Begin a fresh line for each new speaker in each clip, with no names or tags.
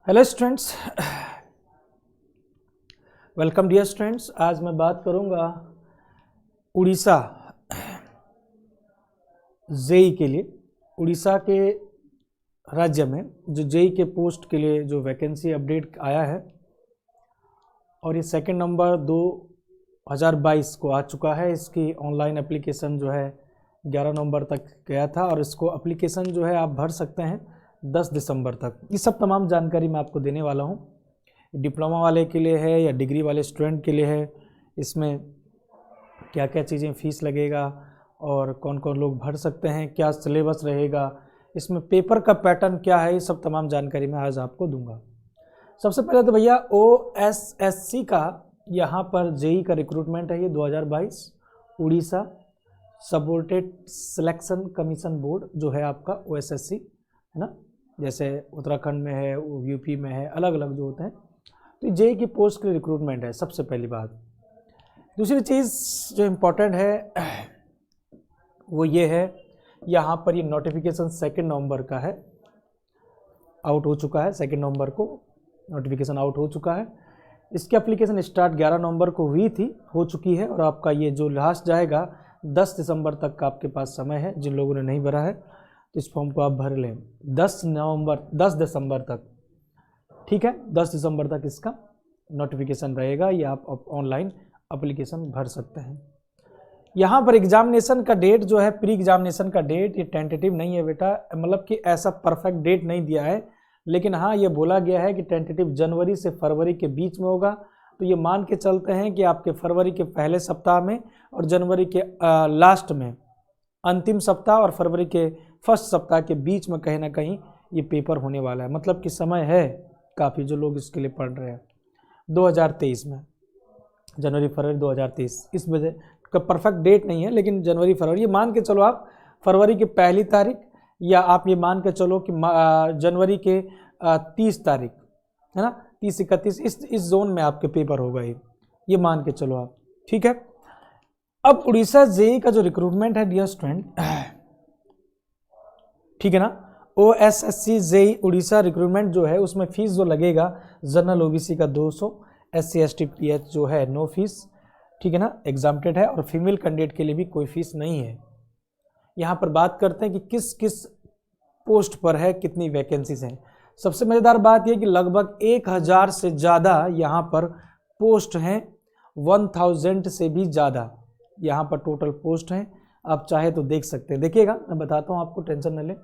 Hello students, welcome dear students. आज मैं बात करूंगा उड़ीसा जेई के लिए। उड़ीसा के राज्य में जो जेई के पोस्ट के लिए जो वैकेंसी अपडेट आया है और ये 2 नवंबर 2022 को आ चुका है। इसकी ऑनलाइन एप्लीकेशन जो है 11 नवंबर तक गया था और इसको एप्लीकेशन जो है आप भर सकते हैं 10 दिसंबर तक। ये सब तमाम जानकारी मैं आपको देने वाला हूँ। डिप्लोमा वाले के लिए है या डिग्री वाले स्टूडेंट के लिए है, इसमें क्या क्या चीज़ें फ़ीस लगेगा और कौन कौन लोग भर सकते हैं, क्या सिलेबस रहेगा, इसमें पेपर का पैटर्न क्या है, ये सब तमाम जानकारी मैं आज आपको दूंगा। सबसे पहले तो भैया OSSC का यहाँ पर जेई का रिक्रूटमेंट है। ये 2022 Orissa subordinate selection commission board जो है आपका OSSC है ना, जैसे उत्तराखंड में है, यूपी में है, अलग अलग जो होते हैं। तो जेई की पोस्ट के रिक्रूटमेंट है सबसे पहली बात। दूसरी चीज़ जो इम्पोर्टेंट है वो ये है, यहाँ पर ये नोटिफिकेशन 2 नवंबर का है, आउट हो चुका है। 2 नवंबर को नोटिफिकेशन आउट हो चुका है। इसकी एप्लीकेशन स्टार्ट 11 नवंबर को हुई थी, हो चुकी है और आपका ये जो लास्ट जाएगा 10 दिसंबर तक का आपके पास समय है। जिन लोगों ने नहीं भरा है तो इस फॉर्म को आप भर लें 10 दिसंबर तक, ठीक है। 10 दिसंबर तक इसका नोटिफिकेशन रहेगा, ये आप ऑनलाइन एप्लीकेशन भर सकते हैं। यहाँ पर एग्जामिनेशन का डेट जो है, प्री एग्जामिनेशन का डेट, ये टेंटेटिव नहीं है बेटा, मतलब कि ऐसा परफेक्ट डेट नहीं दिया है, लेकिन हाँ ये बोला गया है कि टेंटेटिव जनवरी से फरवरी के बीच में होगा। तो ये मान के चलते हैं कि आपके फरवरी के पहले सप्ताह में और जनवरी के लास्ट में, अंतिम सप्ताह और फरवरी के फर्स्ट सप्ताह के बीच में कहीं ना कहीं ये पेपर होने वाला है। मतलब कि समय है काफ़ी जो लोग इसके लिए पढ़ रहे हैं। 2023 में जनवरी फरवरी 2023, इस वजह का परफेक्ट डेट नहीं है, लेकिन जनवरी फरवरी ये मान के चलो आप, फरवरी की पहली तारीख या आप ये मान के चलो कि जनवरी के 30 तारीख है ना, 30-31 इस जोन में आपके पेपर होगा, ये मान के चलो आप, ठीक है। अब उड़ीसा जेई का जो रिक्रूटमेंट है डियर स्टूडेंट, ठीक है ना, OSSC जेई उड़ीसा रिक्रूटमेंट जो है उसमें फीस जो लगेगा, जनरल OBC का 200, SC ST PH जो है नो फीस, ठीक है ना, एग्जाम्प्टेड है, और फीमेल कैंडिडेट के लिए भी कोई फीस नहीं है। यहाँ पर बात करते हैं कि किस किस पोस्ट पर है, कितनी वैकेंसीज हैं। सबसे मज़ेदार बात यह कि लगभग 1000 से ज़्यादा यहाँ पर पोस्ट हैं, 1000 से भी ज़्यादा यहाँ पर टोटल पोस्ट हैं। आप चाहे तो देख सकते हैं, देखिएगा मैं बताता हूँ आपको, टेंशन न लें।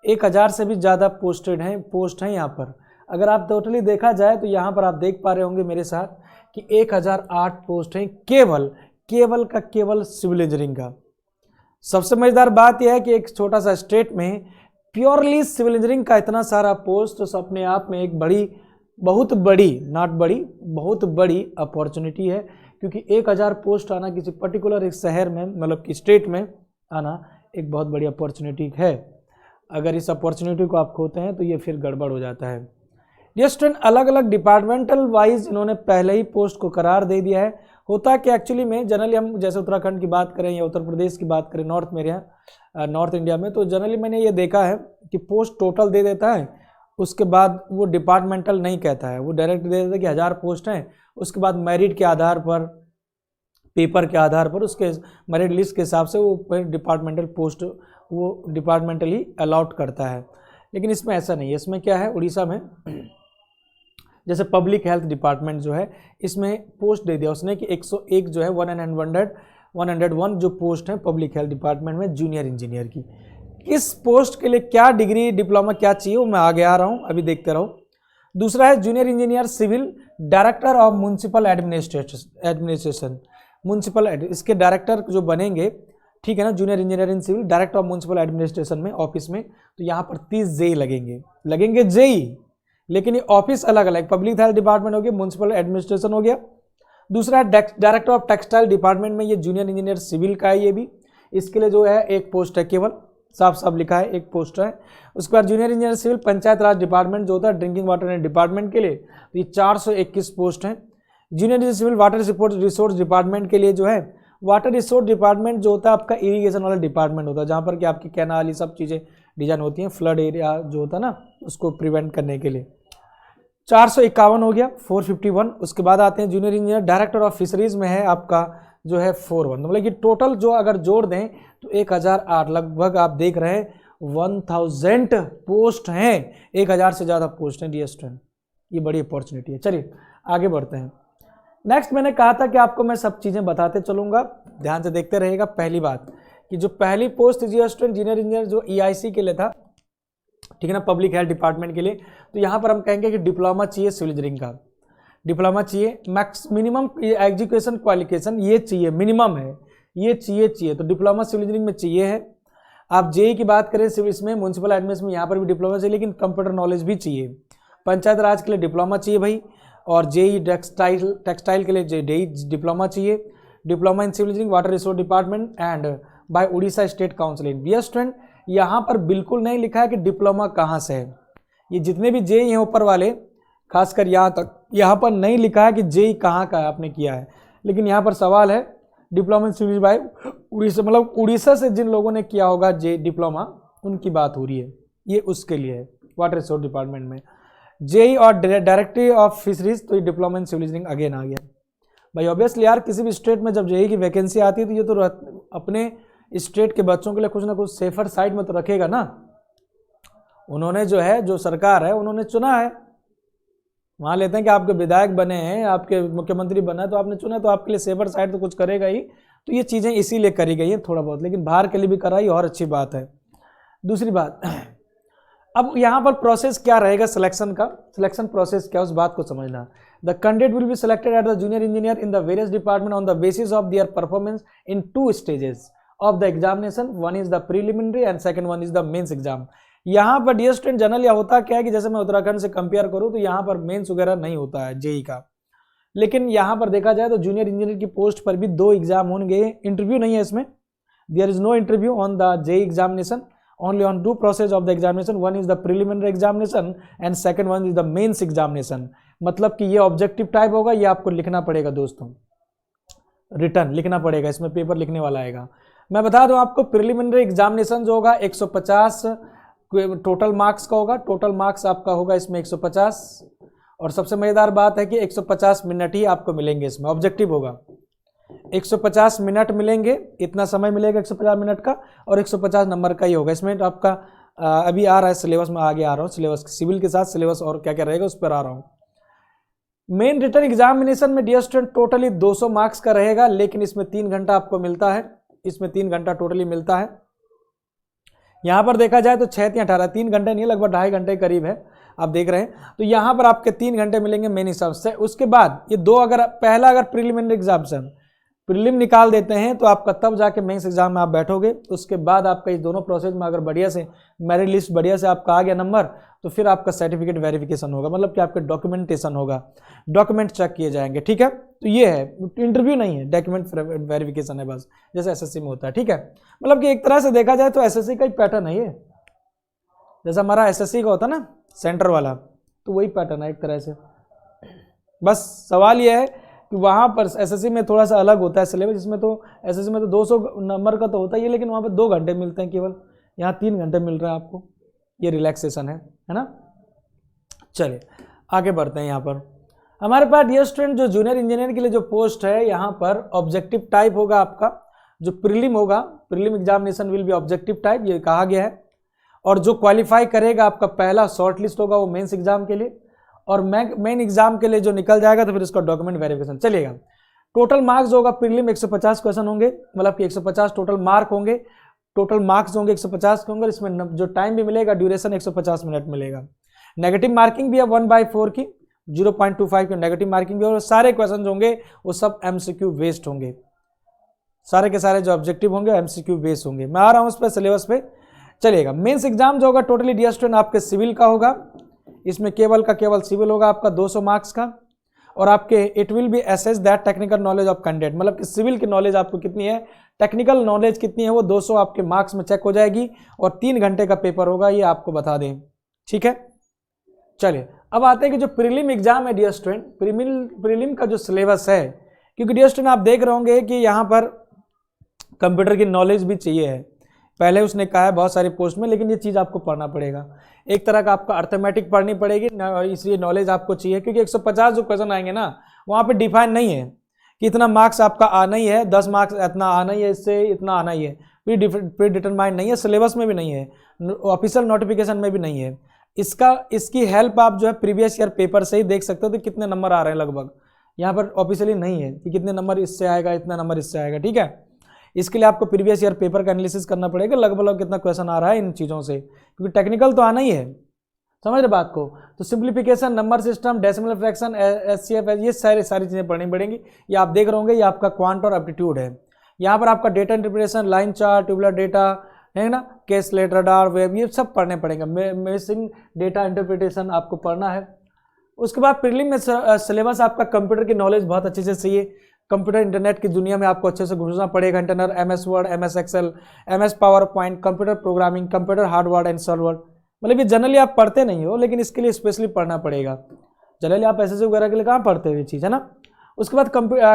1000 से भी ज़्यादा पोस्ट हैं यहाँ पर। अगर आप टोटली देखा जाए तो यहाँ पर आप देख पा रहे होंगे मेरे साथ कि 1008 पोस्ट हैं केवल सिविल इंजीनियरिंग का। सबसे मज़ेदार बात यह है कि एक छोटा सा स्टेट में प्योरली सिविल इंजीनियरिंग का इतना सारा पोस्ट तो अपने आप में एक बहुत बड़ी अपॉर्चुनिटी है, क्योंकि 1000 पोस्ट आना किसी पर्टिकुलर एक शहर में, मतलब कि स्टेट में आना एक बहुत बड़ी अपॉर्चुनिटी है। अगर इस अपॉर्चुनिटी को आप खोते हैं तो ये फिर गड़बड़ हो जाता है। ये स्टूडेंट अलग अलग डिपार्टमेंटल वाइज इन्होंने पहले ही पोस्ट को करार दे दिया है। होता कि एक्चुअली में जनरली हम जैसे उत्तराखंड की बात करें या उत्तर प्रदेश की बात करें, नॉर्थ मेरे यहाँ नॉर्थ इंडिया में, तो जनरली मैंने ये देखा है कि पोस्ट टोटल दे देता है, उसके बाद वो डिपार्टमेंटल नहीं कहता है, वो डायरेक्ट दे देता है कि 1000 पोस्ट हैं, उसके बाद मेरिट के आधार पर, पेपर के आधार पर, उसके मेरिट लिस्ट के हिसाब से वो डिपार्टमेंटल पोस्ट वो डिपार्टमेंटली अलॉट करता है। लेकिन इसमें ऐसा नहीं है। इसमें क्या है, उड़ीसा में जैसे पब्लिक हेल्थ डिपार्टमेंट जो है, इसमें पोस्ट दे दिया उसने कि 101 जो है 101 जो पोस्ट है पब्लिक हेल्थ डिपार्टमेंट में जूनियर इंजीनियर की। किस पोस्ट के लिए क्या डिग्री डिप्लोमा क्या चाहिए वो मैं आगे आ रहा हूँ, अभी देखते रहो। दूसरा है junior engineer civil, director of municipal administration, इसके डायरेक्टर जो बनेंगे, ठीक है ना, junior engineering civil director of municipal administration में ऑफिस में, तो यहाँ पर 30 जेई लगेंगे जेई, लेकिन ये ऑफिस अलग अलग, पब्लिक हेल्थ डिपार्टमेंट हो गया, म्यूनसिपल एडमिनिस्ट्रेशन हो गया। दूसरा है डायरेक्टर ऑफ टेक्सटाइल डिपार्टमेंट में, ये जूनियर इंजीनियर सिविल का है, ये भी इसके लिए जो है एक पोस्ट है, केवल साफ साफ लिखा है एक पोस्ट है। उसके बाद जूनियर इंजीनियर सिविल पंचायत राज डिपार्टमेंट जो होता है ड्रिंकिंग वाटर डिपार्टमेंट के लिए, तो ये 421 पोस्ट हैं। Junior engineer civil water resource department के लिए जो है, वाटर रिसोर्स डिपार्टमेंट जो होता है आपका इरीगेशन वाला डिपार्टमेंट होता है, जहाँ पर कि आपकी कैनाल ये सब चीज़ें डिजाइन होती हैं, फ्लड एरिया जो होता है ना उसको प्रिवेंट करने के लिए। 451 हो गया 451। उसके बाद आते हैं junior engineer director of fisheries में है आपका जो है 41, मतलब कि टोटल जो अगर जोड़ दें तो 1008, लगभग आप देख रहे हैं 1000 पोस्ट हैं, 1000 से ज़्यादा पोस्ट हैं डियर स्टूडेंट। ये बड़ी अपॉर्चुनिटी है। चलिए आगे बढ़ते हैं। नेक्स्ट मैंने कहा था कि आपको मैं सब चीज़ें बताते चलूँगा, ध्यान से देखते रहिएगा। पहली बात कि जो पहली post dear student junior engineer जो EIC के लिए था, ठीक है ना, पब्लिक हेल्थ डिपार्टमेंट के लिए, तो यहाँ पर हम कहेंगे कि डिप्लोमा चाहिए सिविल इंजीनियरिंग का, डिप्लोमा चाहिए, मैक्स मिनिमम एजुकेशन क्वालिफिकेशन ये चाहिए, मिनिमम है ये चाहिए, तो डिप्लोमा सिविल इंजीनियरिंग में चाहिए है। आप जेई की बात करें सिविल में, म्यूनसिपल एडमिनिस्ट्रेशन में, यहाँ पर भी डिप्लोमा चाहिए, लेकिन कंप्यूटर नॉलेज भी चाहिए। पंचायत राज के लिए डिप्लोमा चाहिए भाई, और जेई टेक्सटाइल के लिए जेई डिप्लोमा चाहिए। Diploma in civil engineering water resource department and by Orissa state council. Dear student यहाँ पर बिल्कुल नहीं लिखा है कि डिप्लोमा कहाँ से है। ये जितने भी जेई हैं ऊपर वाले, खासकर यहाँ तक, यहाँ पर नहीं लिखा है कि जेई कहाँ का आपने किया है, लेकिन यहाँ पर सवाल है diploma in civil by Orissa, मतलब उड़ीसा से जिन लोगों ने किया होगा जे डिप्लोमा, उनकी बात हो रही है, ये उसके लिए है वाटर रिसोर्स डिपार्टमेंट में। जेई और डायरेक्टरी ऑफ फिशरीज, तो ये diploma in civil engineering again आ गया भाई। ऑब्वियसली यार किसी भी स्टेट में जब जेई की वैकेंसी आती है तो ये तो अपने स्टेट के बच्चों के लिए कुछ ना कुछ सेफर साइड में तो रखेगा ना। उन्होंने जो है, जो सरकार है उन्होंने चुना है, मान लेते हैं कि आपके विधायक बने हैं, आपके मुख्यमंत्री बना है, तो आपने चुना तो आपके लिए सेफर साइड तो कुछ करेगा ही। तो ये चीज़ें इसीलिए करी गई हैं थोड़ा बहुत, लेकिन बाहर के लिए भी कराई और अच्छी बात है। दूसरी बात, अब यहाँ पर प्रोसेस क्या रहेगा सिलेक्शन का, सिलेक्शन प्रोसेस क्या, उस बात को समझना। The candidate will be selected at the junior engineer in the various department on the basis of their performance in 2 stages of the examination, one is the preliminary and second one is the mains exam. यहाँ पर dear student general या होता क्या है कि जैसे मैं उत्तराखंड से कंपेयर करूँ तो यहाँ पर मेंस वगैरह नहीं होता है जेई का, लेकिन यहाँ पर देखा जाए तो जूनियर इंजीनियर की पोस्ट पर भी 2 एग्जाम होंगे, इंटरव्यू नहीं है इसमें, there is no interview on the JE examination, only on 2 process of the examination, one is the preliminary examination and second one is the mains examination। मतलब कि ये ऑब्जेक्टिव टाइप होगा, ये आपको लिखना पड़ेगा दोस्तों, रिटर्न लिखना पड़ेगा, इसमें पेपर लिखने वाला आएगा। मैं बता दूं आपको प्रिलिमिनरी एग्जामिनेशन जो होगा 150 टोटल मार्क्स का होगा, टोटल मार्क्स आपका होगा इसमें 150, और सबसे मजेदार बात है कि 150 मिनट ही आपको मिलेंगे इसमें, ऑब्जेक्टिव होगा 150 मिनट मिलेंगे, इतना समय मिलेगा 150 मिनट का, और 150 नंबर का ही होगा। इसमें आपका अभी आ रहा है सिलेबस में, आगे आ रहा हूँ, सिलेबस सिविल के साथ सिलेबस और क्या क्या रहेगा उस पर आ रहा हूँ। मेन रिटर्न एग्जामिनेशन में डियर स्टूडेंट टोटली 200 मार्क्स का रहेगा, लेकिन इसमें 3 घंटा आपको मिलता है, इसमें 3 घंटा टोटली मिलता है। यहाँ पर देखा जाए तो 6 या 18, 3 घंटे नहीं, लगभग 2.5 घंटे करीब है, आप देख रहे हैं। तो यहाँ पर आपके 3 घंटे मिलेंगे मेन हिसाब से। उसके बाद ये 2, अगर पहला अगर प्रीलिमिनरी एग्जामिनेशन प्रीलिम निकाल देते हैं तो आपका तब जाके मेंस एग्जाम में आप बैठोगे। उसके बाद आपका इस दोनों प्रोसेस में अगर बढ़िया से मेरिट लिस्ट बढ़िया से आपका आ गया नंबर, तो फिर आपका सर्टिफिकेट वेरिफिकेशन होगा, मतलब कि आपके डॉक्यूमेंटेशन होगा, डॉक्यूमेंट चेक किए जाएंगे, ठीक है। तो ये है, इंटरव्यू नहीं है, डॉक्यूमेंट वेरिफिकेशन है बस, जैसे एसएससी में होता है, ठीक है। मतलब कि एक तरह से देखा जाए तो एसएससी का ही पैटर्न है ये, जैसा हमारा एसएससी का होता है ना सेंटर वाला, तो वही पैटर्न है एक तरह से। बस सवाल ये है कि वहाँ पर एसएससी में थोड़ा सा अलग होता है सिलेबस, जिसमें तो एसएससी में तो 200 नंबर का तो होता ही है, लेकिन वहाँ पर 2 घंटे मिलते हैं केवल, यहाँ 3 घंटे मिल रहा है आपको, ये रिलैक्सेशन है ना। चलिए आगे बढ़ते हैं। यहाँ पर हमारे पास डियर स्टूडेंट जो जूनियर इंजीनियर के लिए जो पोस्ट है, यहाँ पर ऑब्जेक्टिव टाइप होगा आपका, जो प्रीलिम होगा, prelim examination will be objective type, ये कहा गया है। और जो क्वालिफाई करेगा आपका पहला शॉर्ट लिस्ट होगा वो मेंस एग्जाम के लिए, और मेन एग्जाम के लिए जो निकल जाएगा तो फिर उसका डॉक्यूमेंट वेरिफिकेशन चलेगा। टोटल मार्क्स होगा प्रीलिम 150 क्वेश्चन होंगे, मतलब कि 150 टोटल मार्क होंगे, टोटल मार्क्स होंगे 150 के होंगे। इसमें जो टाइम भी मिलेगा ड्यूरेशन 150 मिनट मिलेगा। नेगेटिव मार्किंग भी है 1/4 की, 0.25 की नेगेटिव मार्किंग भी, और सारे क्वेश्चन होंगे वो सब MCQ बेस्ड होंगे, सारे के सारे जो ऑब्जेक्टिव होंगे MCQ बेस्ड होंगे। मैं आ रहा हूँ उस पर सिलेबस पे, चलेगा। मेंस एग्जाम जो होगा टोटली डियर स्टूडेंट आपके सिविल का होगा, इसमें केवल का केवल सिविल होगा आपका 200 मार्क्स का, और आपके it will be assess that technical knowledge of candidate, मतलब कि सिविल की नॉलेज आपको कितनी है, टेक्निकल नॉलेज कितनी है, वो 200 आपके मार्क्स में चेक हो जाएगी, और 3 घंटे का पेपर होगा, ये आपको बता दें, ठीक है। चलिए अब आते हैं कि जो प्रीलिम एग्जाम है डियर स्टूडेंट, प्रीलिम का जो सिलेबस है, क्योंकि डियर स्टूडेंट आप देख रहे होंगे कि यहाँ पर कंप्यूटर की नॉलेज भी चाहिए है, पहले उसने कहा है बहुत सारी पोस्ट में, लेकिन ये चीज़ आपको पढ़ना पड़ेगा। एक तरह का आपका अर्थमेटिक पढ़नी पड़ेगी, इसलिए नॉलेज आपको चाहिए, क्योंकि 150 जो क्वेश्चन आएंगे ना, वहाँ पे डिफाइन नहीं है कि इतना मार्क्स आपका आना ही है, 10 मार्क्स इतना आना ही है, इससे इतना आना ही है, प्री डिटरमाइंड नहीं है, सिलेबस में भी नहीं है, ऑफिशियल नोटिफिकेशन में भी नहीं है। इसकी हेल्प आप जो है प्रीवियस ईयर पेपर से ही देख सकते हो तो कितने नंबर आ रहे हैं लगभग। यहाँ पर ऑफिशियली नहीं है कि कितने नंबर इससे आएगा, इतना नंबर इससे आएगा, ठीक है। इसके लिए आपको प्रीवियस ईयर पेपर का एनालिसिस करना पड़ेगा, लगभग कितना क्वेश्चन आ रहा है इन चीज़ों से, क्योंकि टेक्निकल तो आना ही है, समझ रहे बात को। तो simplification, number system, decimal fraction, HCF, ये सारी चीज़ें पढ़नी पड़ेंगी। ये आप देख रहे होंगे, ये आपका क्वांट और एप्टीट्यूड है। यहाँ पर आपका data interpretation, line chart, tubular data है ना, केस लेट, रडार, वेब, ये सब पढ़ने पड़ेंगे। मेसिंग डेटा इंटरप्रिटेशन आपको पढ़ना है। उसके बाद प्रीलिम में सिलेबस आपका कंप्यूटर की नॉलेज बहुत अच्छे से चाहिए। कंप्यूटर इंटरनेट की दुनिया में आपको अच्छे से घुसना पड़ेगा। Internal, MS Word, MS Excel, MS PowerPoint, computer programming, computer hardware and software, मतलब ये जनरली आप पढ़ते नहीं हो, लेकिन इसके लिए स्पेशली पढ़ना पड़ेगा। जनरली आप एसएससी वगैरह के लिए कहाँ पढ़ते हो ये चीज़, है ना। उसके बाद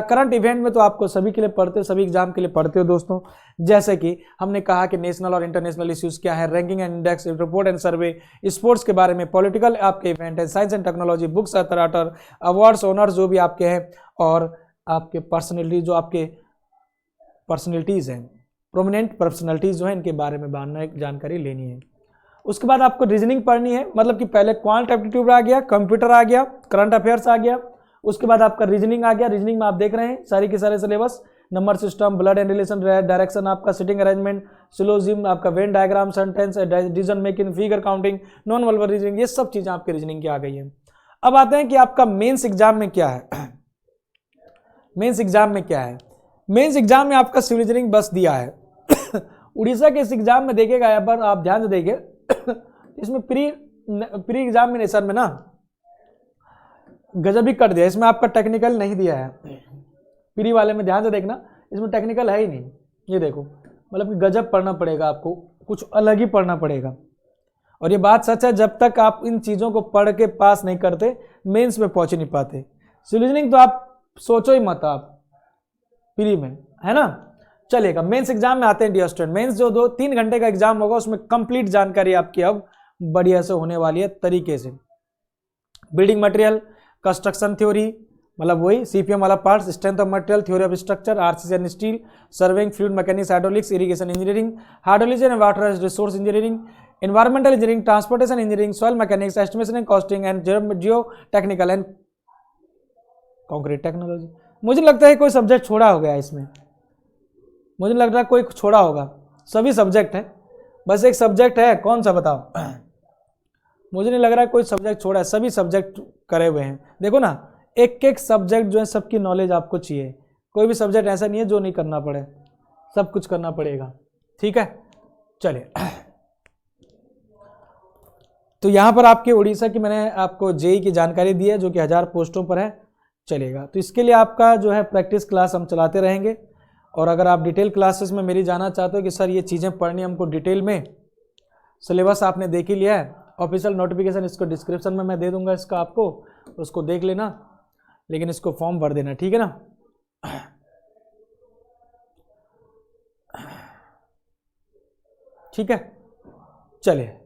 करंट इवेंट में तो आपको सभी के लिए पढ़ते हो, सभी एग्जाम के लिए पढ़ते हो दोस्तों। जैसे कि हमने कहा कि नेशनल और इंटरनेशनल इश्यूज क्या है, ranking and index, report and survey, sports के बारे में, पॉलिटिकल आपके इवेंट है, science and technology, books author, awards, honours जो भी आपके हैं, और आपके पर्सनैलिटी, जो आपके पर्सनैलिटीज़ हैं, प्रोमिनेंट पर्सनैलिटीज़ जो है, इनके बारे में जानकारी लेनी है। उसके बाद आपको रीजनिंग पढ़नी है, मतलब कि पहले क्वांट एप्टीट्यूड आ गया, कंप्यूटर आ गया, करंट अफेयर्स आ गया, उसके बाद आपका रीजनिंग आ गया। रीजनिंग में आप देख रहे हैं सारी के सारे syllabus, number system, blood and relation, direction, आपका सिटिंग अरेंजमेंट, सिलोजिज्म, आपका Venn diagram, sentence, decision making, figure counting, non verbal reasoning, ये सब चीज़ें आपके रीजनिंग की आ गई है। अब आते हैं कि आपका मेंस एग्जाम में क्या है। मेंस एग्जाम में क्या है, मेंस एग्जाम में आपका सिविल इंजीनियरिंग बस दिया है। उड़ीसा के इस एग्जाम में देखेगा, यहाँ पर आप ध्यान से देखिए, इसमें प्री एग्जामिनेशन में ना गजब ही कट दिया, इसमें आपका टेक्निकल नहीं दिया है। प्री वाले में ध्यान से देखना, इसमें टेक्निकल है ही नहीं। ये देखो, मतलब कि गजब पढ़ना पड़ेगा आपको, कुछ अलग ही पढ़ना पड़ेगा। और ये बात सच है, जब तक आप इन चीज़ों को पढ़ के पास नहीं करते, मेंस में पहुंच नहीं पाते। सिविल इंजीनियरिंग तो आप सोचो ही मत, आप प्री में, है ना। चलेगा, मेंस एग्जाम में आते हैं डियर स्टूडेंट। मेंस जो 2-3 घंटे का एग्जाम होगा, उसमें कंप्लीट जानकारी आपकी अब बढ़िया से होने वाली है तरीके से। बिल्डिंग मटेरियल, कंस्ट्रक्शन थ्योरी, मतलब वही सीपीएम वाला part, strength of material, theory of structure, RCC and steel, surveying, fluid mechanics, hydraulics, irrigation engineering, hydrology and water resource engineering, environmental engineering, transportation engineering, soil mechanics, estimation and costing and Jio technical and concrete technology. मुझे लगता है कोई subject छोड़ा हो गया इसमें, मुझे लग रहा है कोई छोड़ा होगा। सभी सब्जेक्ट हैं, बस एक सब्जेक्ट है, कौन सा बताओ। मुझे नहीं लग रहा है कोई सब्जेक्ट छोड़ा है, सभी सब्जेक्ट करे हुए हैं। देखो ना, एक एक सब्जेक्ट जो है सबकी नॉलेज आपको चाहिए, कोई भी सब्जेक्ट ऐसा नहीं है जो नहीं करना पड़े, सब कुछ करना पड़ेगा, ठीक है। चलिए, तो यहाँ पर आपके उड़ीसा की मैंने आपको जेई की जानकारी दी है, जो कि 1000 पोस्टों पर है, चलेगा। तो इसके लिए आपका जो है प्रैक्टिस क्लास हम चलाते रहेंगे। और अगर आप डिटेल क्लासेस में मेरी जाना चाहते हो कि सर ये चीज़ें पढ़नी हमको डिटेल में, सिलेबस आपने देख ही लिया है, ऑफिशियल नोटिफिकेशन इसको डिस्क्रिप्शन में मैं दे दूंगा, इसका आपको उसको देख लेना, लेकिन इसको फॉर्म भर देना, ठीक है ना। ठीक है, चलिए।